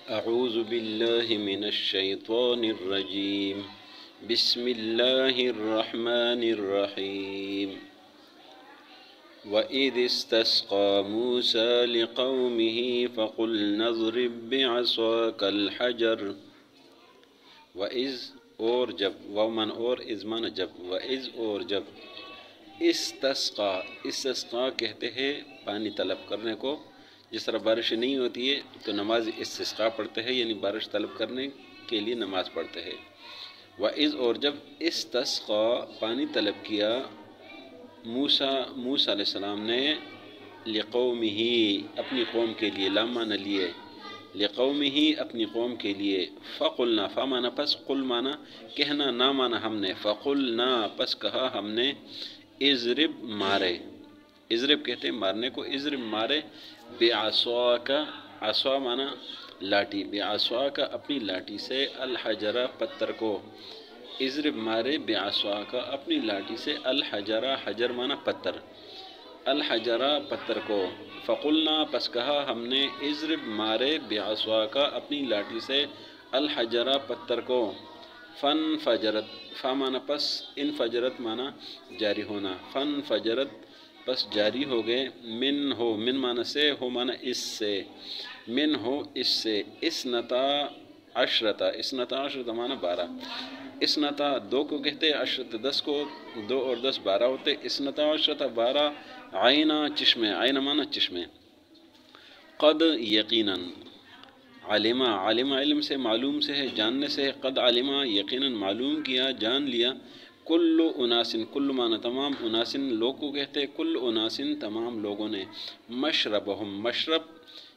أعوذ بالله من الشيطان الرجيم. بسم الله الرحمن الرحيم. وإذ استسقى موسى لقومه فقلنا اضرب بعصاك الحجر. وإذ اور جب، ومن اور ازمان جب، وإذ اور جب، استسقا کہتے ہیں پانی طلب کرنے کو. جس طرح بارش نہیں ہوتی ہے تو نماز استسقا پڑھتے ہیں، یعنی بارش طلب کرنے کے لیے نماز پڑھتے ہیں. وَإِذْ اور جب استسقا پانی طلب کیا موسیٰ علیہ السلام نے لقومہ اپنی قوم کے لیے، لام معنی لیے، لقومہ اپنی قوم کے لیے، فقلنا فا معنی پس، قل معنی کہنا، نا معنی ہم نے، فقلنا پس کہا ہم نے، اضرب مارے، اضرب کہتے ہیں مارنے کو، اضرب مارے، بعصاک عصا معنی لاٹھی، بعصاک اپنی لاٹھی سے، الحجرہ پتھر کو، اضرب مارے بعصاک اپنی لاٹھی سے، الحجرہ حجر معنی پتھر، الحجرہ پتھر کو، فقلنا پس کہا ہم نے، اضرب مارے بعصاک اپنی لاٹھی سے، الحجرہ پتھر کو، فانفجرت فا معنی پس، انفجرت معنی جاری ہونا، فانفجرت پس جاری ہو گئے، من معنی سے، ہو معنی اس سے، من ہو اس سے، اسنتا عشرتا معنی 12، اسنتا دو کو کہتے ہیں، عشرت 10 کو، 2 اور 10 12 ہوتے، اسنتا عشرتا 12، عینا چشمے، عین معنی چشمے، قد یقیناً، علمہ علم سے، معلوم سے ہے، جاننے سے ہے، قد علمہ یقیناً معلوم کیا، جان لیا، کل اناسن، کل معنی تمام، اناسن لوگ کو کہتے ہیں، کل اناسن تمام لوگوں نے، مشربہم مشرب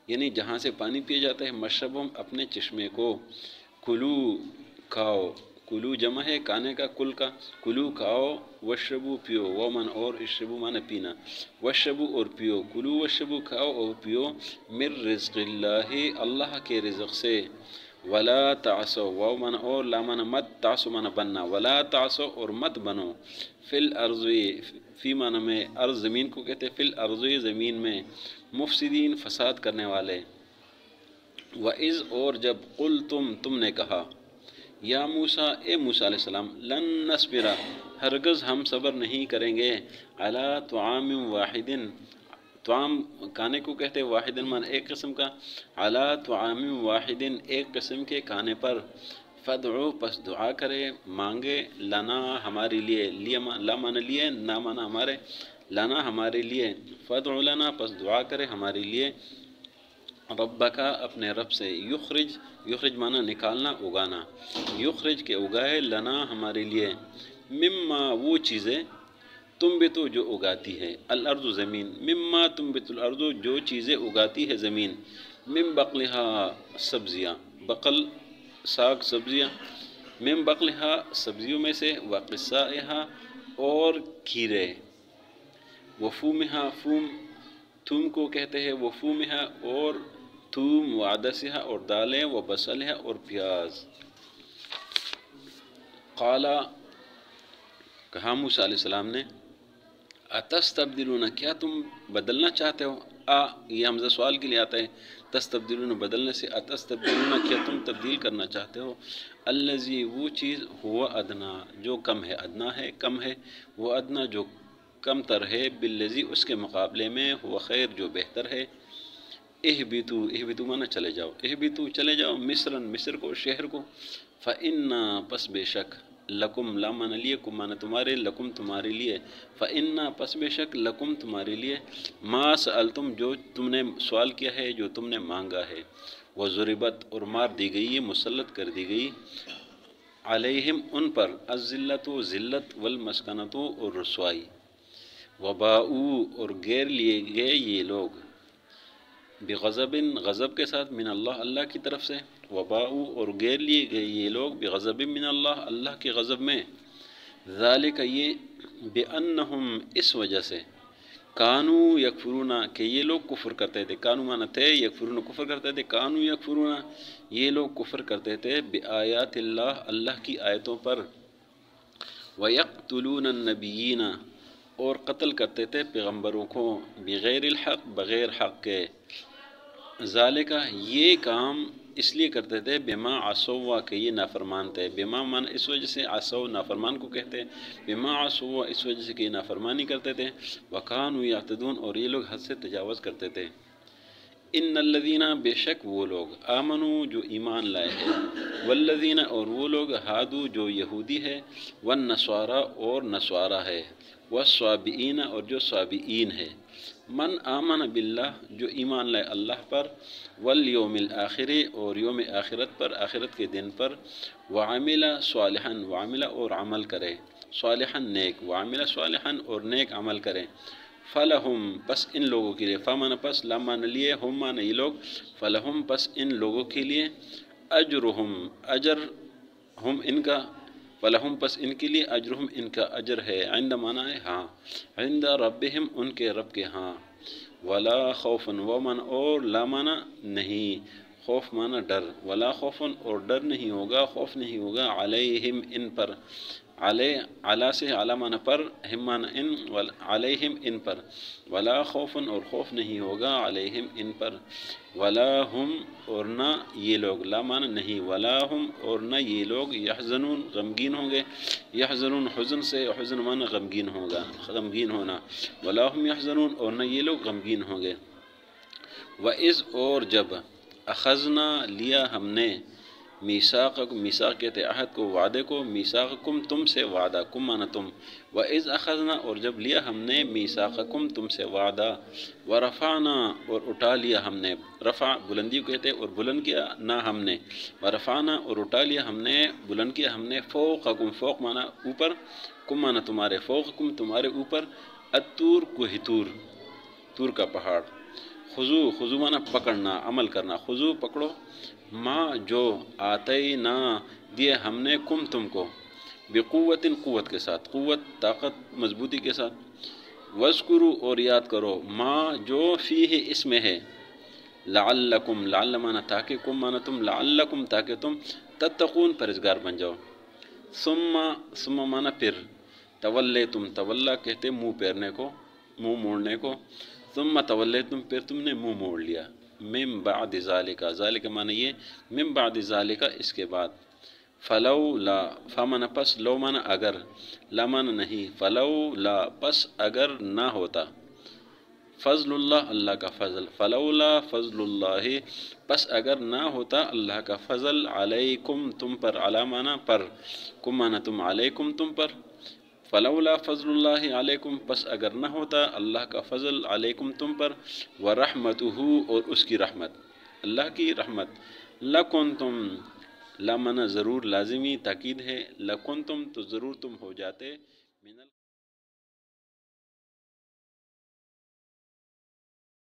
یعنی جہاں سے پانی پیا جاتا ہے، مشربہم اپنے چشمے کو، کلو کھاؤ، کلو جمع ہے کھانے کا، کل کا، کلو کھاؤ، وشربو پیو، ومن اور اشربو معنی پینا، وشربو اور پیو، کلو وشربو کھاؤ اور پیو، من رزق اللہ اللہ کے رزق سے، ولا تعصوا واو معنی اور، لا معنی مت، تعصوا معنی بننا، ولا تعصوا اور مت بنو، فی الارض فی معنی میں، ارض زمین کو کہتے ہیں، فی الارض زمین میں، مفسدین فساد کرنے والے. وَإِذْ اور جب قلتم تم نے کہا، یا موسیٰ اے موسیٰ علیہ السلام، لن نصبر ہرگز ہم صبر نہیں کریں گے، علی طعام واحد طعام کھانے کو کہتے ہیں، واحد معنی ایک قسم کا، علی طعام واحد ایک قسم کے کھانے پر، فدعو پس دعا کرے، مانگے، لنا ہمارے لیے، لا معنی لیے، نا معنی ہمارے، لنا ہمارے لیے، فدعو لنا پس دعا کرے ہمارے لیے، ربک اپنے رب سے، یخرج معنی نکالنا، اگانا، یخرج کے اگائے، لنا ہمارے لیے، مما وہ چیزیں، تنبتو جو اگاتی ہے، الارض زمین، مما تنبت الارض جو چیزیں اگاتی ہے زمین، من بقلہا سبزیاں، بقل ساگ سبزیاں، من بقلہا سبزیوں میں سے، وقصائہا اور کھیرے، وفومہا تھوم کو کہتے ہیں، وفومہا اور تھوم، وعدسہا اور دالیں، وبصلہا اور پیاز. قالا کہا موسیٰ علیہ السلام نے، اتستبدلون کیا تم بدلنا چاہتے ہو، یہ حمزہ سوال کے لیے آتا ہے، تستبدلون بدلنے سے، اتستبدلون کیا تم تبدیل کرنا چاہتے ہو، الذی وہ چیز، ہوا ادنا جو کم ہے، ادنا ہے کم ہے، وہ ادنا جو کم تر ہے، بالذی اس کے مقابلے میں، ہوا خیر جو بہتر ہے، اہبتو مانا چلے جاؤ، اہبتو چلے جاؤ، مصر کو، شہر کو، فإنا پس بے شک، لکم لا معنی لیے، کم معنی تمہارے، لکم تمہارے لیے، فإنا پس بے شک، لکم تمہارے لیے، ما سألتم جو تم نے سوال کیا ہے، جو تم نے مانگا ہے، وضربت اور مار دی گئی ہے، مسلط کر دی گئی، علیہم ان پر، الذلۃ ذلت، والمسکنۃ اور رسوائی، وباؤ اور گیر لیے گئے یہ لوگ، بغضب غضب کے ساتھ، من اللہ اللہ کی طرف سے، وباؤ اور گیر لیے گئے یہ لوگ، بغضب من اللہ اللہ کے غضب میں، ذالک یہ، بأنہم اس وجہ سے، کانو یکفرون کہ یہ لوگ کفر کرتے تھے، کانو معنی تھے، یکفرون کفر کرتے تھے، کانو یکفرون یہ لوگ کفر کرتے تھے، بآیات اللہ اللہ کی آیتوں پر، ویقتلون النبیین اور قتل کرتے تھے پیغمبروں کو، بغیر الحق بغیر حق کے، ذالکہ یہ کام، اس لیے کرتے تھے بما عصوا کہ یہ نافرمان تھے، بما من اس وجہ سے عصوا نافرمان کو کہتے ہیں، بما عصوا اس وجہ سے کہ یہ نافرمانی کرتے تھے، وکانوا یعتدون اور یہ لوگ حد سے تجاوز کرتے تھے۔ ان الذین بے شک وہ لوگ آمنو جو ایمان لائے ہیں، والذین اور وہ لوگ ہادو جو یہودی ہے، والنصارى اور نصارہ ہے، والصابئین اور جو صابئین ہے، من آمن باللہ جو ایمان لائے اللہ پر، والیوم الآخر اور یوم آخرت پر، آخرت کے دن پر، وعمل صالحا وعمل اور عمل کرے، صالحا نیک، وعمل صالحا اور نیک عمل کرے، فلہم پس ان لوگوں کے لیے، فمن پس لمان لیے، ہم مان یہ لوگ، فلہم پس ان لوگوں کے لیے، اجرہم اجر، ہم ان کا، فلہم پس ان کے لیے اجرہم ان کا اجر ہے، عند مانا ہے ہاں، عند ربہم ان کے رب کے ہاں، ولا خوف ومن اور لا مانا نہیں، خوف مانا ڈر، ولا خوف اور ڈر نہیں ہوگا، خوف نہیں ہوگا، علیہم ان پر، علی سے علی مانا پر، ہم مانا ان، علیہم ان پر، ولا خوف اور خوف نہیں ہوگا علیہم ان پر، ولا ہم اور نہ یہ لوگ، لا مانا نہیں، ولا ہم اور نہ یہ لوگ، یحزنون غمگین ہوں گے، یحزنون حزن سے، حزن مانا غمگین ہوگا، غمگین ہونا، ولا ہم یحزنون اور نہ یہ لوگ غمگین ہوں گے۔ وَإِذْ اور جب اخذنا لیا ہم نے، میثاقکم میثاق کہتے عہد کو، وعدے کو، میثاقکم تم سے وعدہ، کم مانا تم، وَإِذْ اخذنا اور جب لیا ہم نے، میثاقکم تم سے وعدہ، ورفعنا اور اٹھا لیا ہم نے، رفع بلندی کو کہتے اور بلند کیا نہ ہم نے، ورفعنا اور اٹھا لیا ہم نے، بلند کیا ہم نے، فوقکم فوق مانا اوپر، کم مانا تمہارے، فوقکم تمہارے اوپر، الطور کوہ طور، طور کا پہاڑ، خضو خضو مانا پکڑنا عمل کرنا، خضو پکڑو، ما جو آتینا دیے ہم نے کم تم کو، بقوت قوت کے ساتھ، قوت طاقت مضبوطی کے ساتھ، وذکروا اور یاد کرو، ما جو فیہ اس میں ہے، لعلکم لعل مانا تاکہ، کم مانا تم، لعلکم تاکہ تم، تتقون پرہیزگار بن جاؤ، ثم مانا پھر، تولیتم تولا کہتے منہ پھیرنے کو، منہ موڑنے کو، ثم تولیتم پھر تم نے منہ موڑ لیا، من بعد ذالک، ذالک مانا یہ، من بعد ذالک اس کے بعد، فلولا فمانا پس، لو مانا اگر، لا مانا نہیں، فلولا پس اگر نہ ہوتا، فضل اللہ اللہ کا فضل، فلولا فضل اللہ پس اگر نہ ہوتا اللہ کا فضل، علیکم تم پر، علی مانا پر، کم مانا تم، علیکم تم پر، فلولا فضل اللہ علیکم پس اگر نہ ہوتا اللہ کا فضل علیکم تم پر، ورحمتہ اور اس کی رحمت، اللہ کی رحمت، لکنتم لا مانا ضرور لازمی تاکید ہے، لکنتم تو ضرور تم ہو جاتے، من